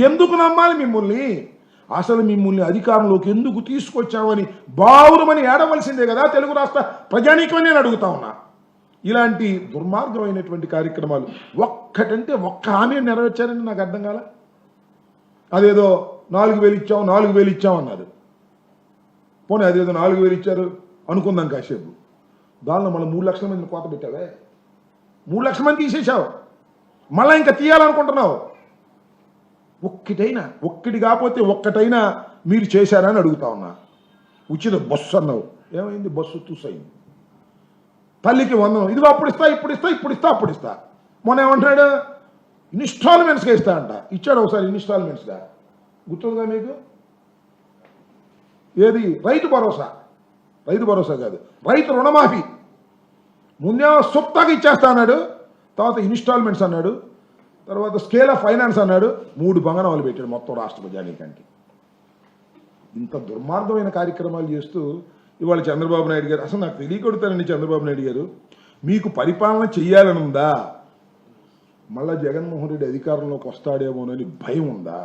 ఎందుకు నమ్మాలి మిమ్మల్ని? అసలు మిమ్మల్ని అధికారంలోకి ఎందుకు తీసుకొచ్చామని బావురమని ఏడవలసిందే కదా తెలుగు రాష్ట్ర ప్రజానీకమని నేను అడుగుతా ఉన్నా. ఇలాంటి దుర్మార్గమైనటువంటి కార్యక్రమాలు ఒక్కటంటే ఒక్క హామీ నెరవేర్చారని నాకు అర్థం కాల. అదేదో 4,000 ఇచ్చాం అన్నారు. పోనీ అదేదో 4,000 ఇచ్చారు అనుకుందాం కాసేపు, దానిలో మళ్ళీ 3 లక్షల మందిని కోత పెట్టావే, 3 లక్షల మంది తీసేసావు, మళ్ళీ ఇంకా తీయాలనుకుంటున్నావు. ఒక్కటి కాకపోతే ఒక్కటైనా మీరు చేశారని అడుగుతా ఉన్నా. ఉచిత బస్సు అన్నావు, ఏమైంది? బస్సు చూసైంది. తల్లికి 100, ఇదిగో అప్పుడు ఇస్తా. మొన్న ఏమంటున్నాడు? ఇన్స్టాల్మెంట్స్గా ఇస్తా అంట. ఇచ్చాడు ఒకసారి ఇన్స్టాల్మెంట్స్గా, గుర్తుందిగా మీకు? ఏది? రైతు భరోసా కాదు, రైతు రుణమాఫీ. ముందే సొత్తాగా ఇచ్చేస్తా అన్నాడు, తర్వాత ఇన్స్టాల్మెంట్స్ అన్నాడు, తర్వాత స్కేల్ ఆఫ్ ఫైనాన్స్ అన్నాడు. 3 బంగారాలు పెట్టాడు మొత్తం రాష్ట్ర ప్రజానీకానికి. ఇంత దుర్మార్గమైన కార్యక్రమాలు చేస్తూ ఇవాళ చంద్రబాబు నాయుడు గారు, అసలు నాకు తెలియకొడతానండి, చంద్రబాబు నాయుడు గారు మీకు పరిపాలన చెయ్యాలని ఉందా? మళ్ళా జగన్మోహన్ రెడ్డి అధికారంలోకి వస్తాడేమోనని భయం ఉందా?